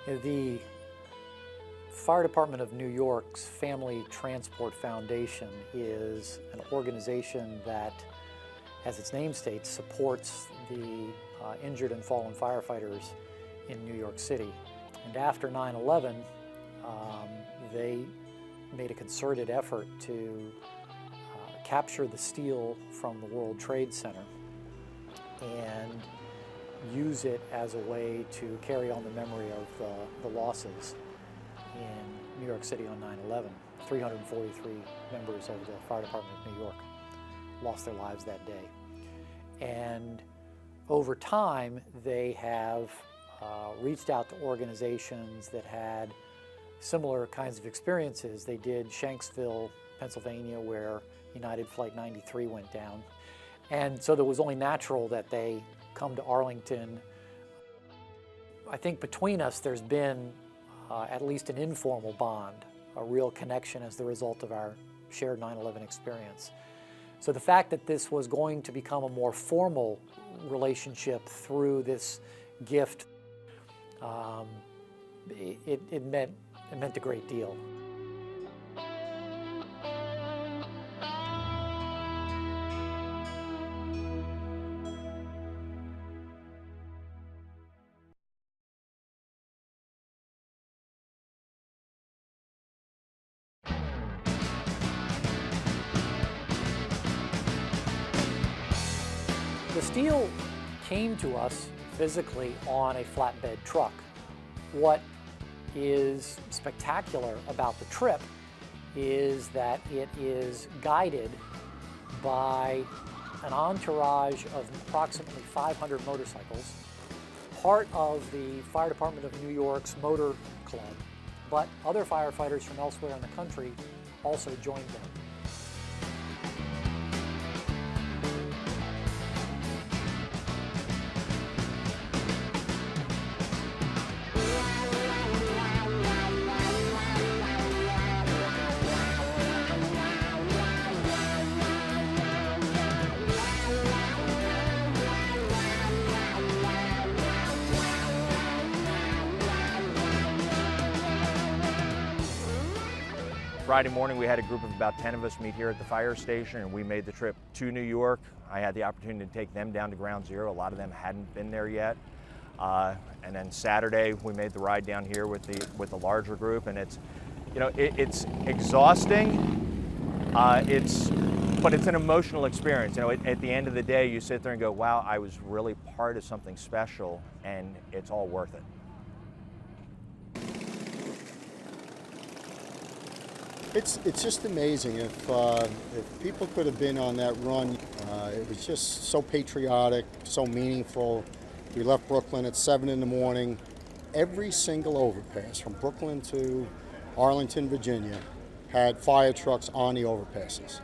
The Fire Department of New York's Family Transport Foundation is an organization that, as its name states, supports the injured and fallen firefighters in New York City. And after 9/11, they made a concerted effort to capture the steel from the World Trade Center and use it as a way to carry on the memory of the losses in New York City on 9/11. 343 members of the Fire Department of New York lost their lives that day. And over time, they have reached out to organizations that had similar kinds of experiences. They did Shanksville, Pennsylvania, where United Flight 93 went down. And so it was only natural that they come to Arlington. I think between us there's been at least an informal bond, a real connection as the result of our shared 9/11 experience. So the fact that this was going to become a more formal relationship through this gift, it meant a great deal. The steel came to us physically on a flatbed truck. What is spectacular about the trip is that it is guided by an entourage of approximately 500 motorcycles, part of the Fire Department of New York's Motor Club, but other firefighters from elsewhere in the country also joined them. Friday morning, we had a group of about 10 of us meet here at the fire station, and we made the trip to New York. I had the opportunity to take them down to Ground Zero. A lot of them hadn't been there yet. And then Saturday, we made the ride down here with the larger group, and it's exhausting. But it's an emotional experience. At the end of the day, you sit there and go, "Wow, I was really part of something special, and it's all worth it." It's just amazing. If people could have been on that run, it was just so patriotic, so meaningful. We left Brooklyn at 7 in the morning. Every single overpass from Brooklyn to Arlington, Virginia, had fire trucks on the overpasses.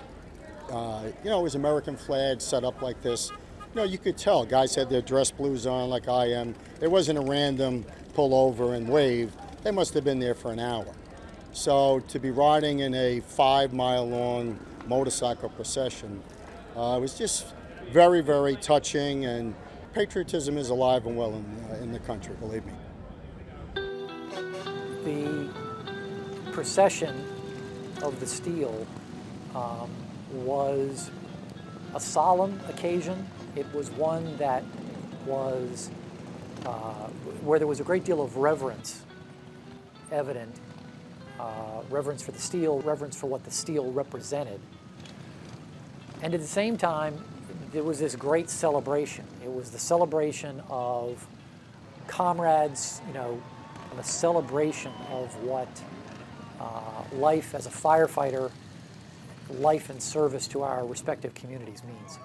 It was American flags set up like this. You could tell guys had their dress blues on like I am. It wasn't a random pull over and wave. They must have been there for an hour. So to be riding in a 5-mile-long motorcycle procession was just very, very touching, and patriotism is alive and well in the country, believe me. The procession of the steel was a solemn occasion. It was one that was where there was a great deal of reverence evident. Reverence for the steel, reverence for what the steel represented. And at the same time, there was this great celebration. It was the celebration of comrades, a celebration of what life as a firefighter, life in service to our respective communities means.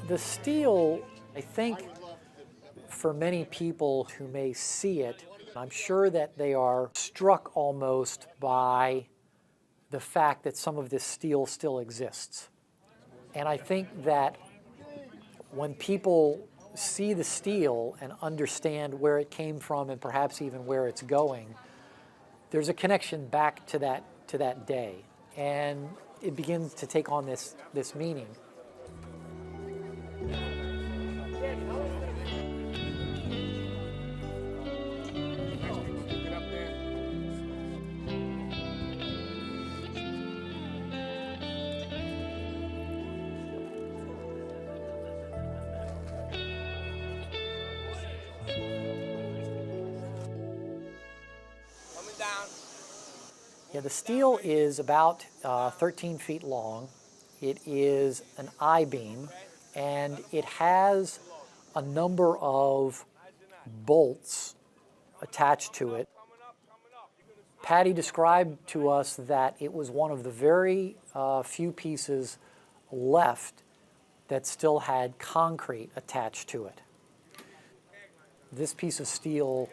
The steel, I think, for many people who may see it, I'm sure that they are struck almost by the fact that some of this steel still exists. And I think that when people see the steel and understand where it came from and perhaps even where it's going, there's a connection back to that day. And it begins to take on this meaning. Yeah, the steel is about 13 feet long. It is an I-beam, and it has a number of bolts attached to it. Patty described to us that it was one of the very few pieces left that still had concrete attached to it. This piece of steel,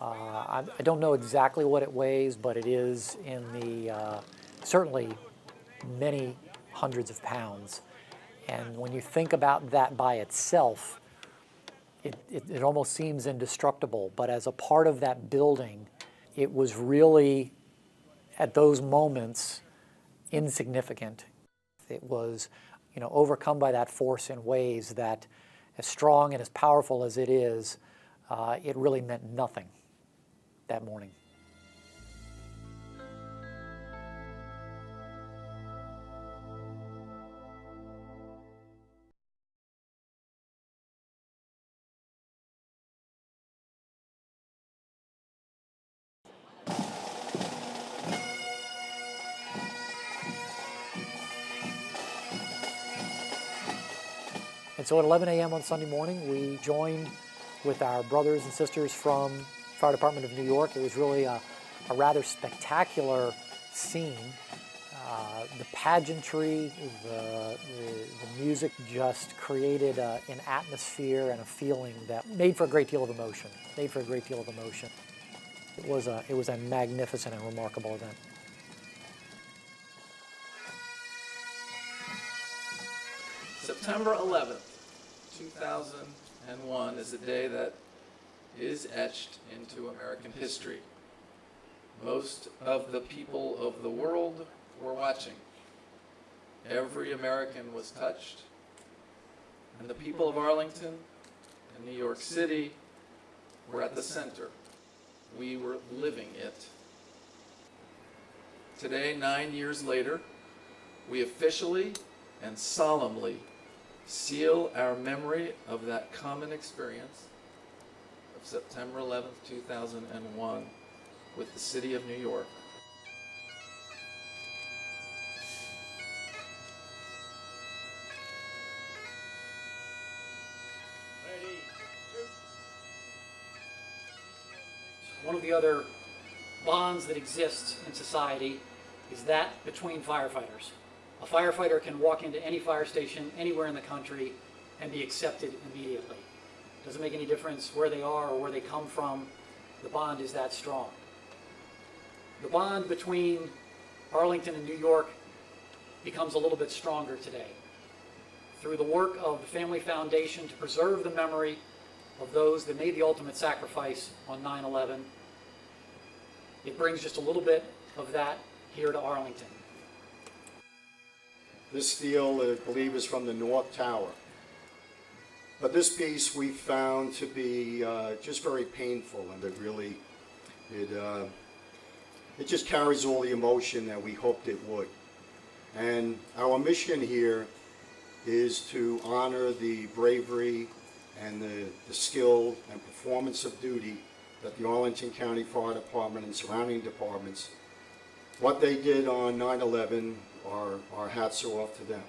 I don't know exactly what it weighs, but it is in the certainly many hundreds of pounds. And when you think about that by itself, it almost seems indestructible. But as a part of that building, it was really, at those moments, insignificant. It was, overcome by that force in ways that, as strong and as powerful as it is, it really meant nothing that morning. And so at 11 a.m. on Sunday morning, we joined with our brothers and sisters from Fire Department of New York. It was really a rather spectacular scene. The pageantry, the music just created an atmosphere and a feeling that made for a great deal of emotion. It was a magnificent and remarkable event. September 11th, 2001 is a day that is etched into American history. Most of the people of the world were watching. Every American was touched, and the people of Arlington and New York City were at the center. We were living it. Today, 9 years later, we officially and solemnly seal our memory of that common experience of September 11th, 2001 with the city of New York. One of the other bonds that exists in society is that between firefighters. A firefighter can walk into any fire station anywhere in the country and be accepted immediately. Doesn't make any difference where they are or where they come from. The bond is that strong. The bond between Arlington and New York becomes a little bit stronger today through the work of the Family Foundation to preserve the memory of those that made the ultimate sacrifice on 9/11. It brings just a little bit of that here to Arlington. This steel, I believe, is from the North Tower. But this piece we found to be just very painful, and it just carries all the emotion that we hoped it would. And our mission here is to honor the bravery and the skill and performance of duty that the Arlington County Fire Department and surrounding departments, what they did on 9/11, our hats are off to them.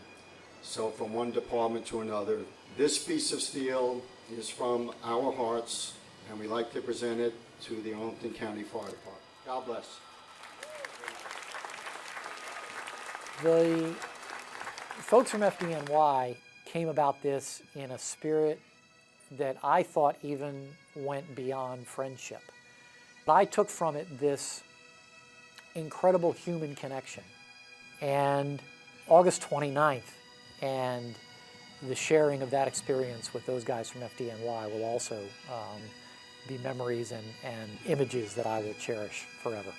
So from one department to another, this piece of steel is from our hearts, and we like to present it to the Arlington County Fire Department. God bless. The folks from FDNY came about this in a spirit that I thought even went beyond friendship. I took from it this incredible human connection. And August 29th and the sharing of that experience with those guys from FDNY will also be memories and images that I will cherish forever.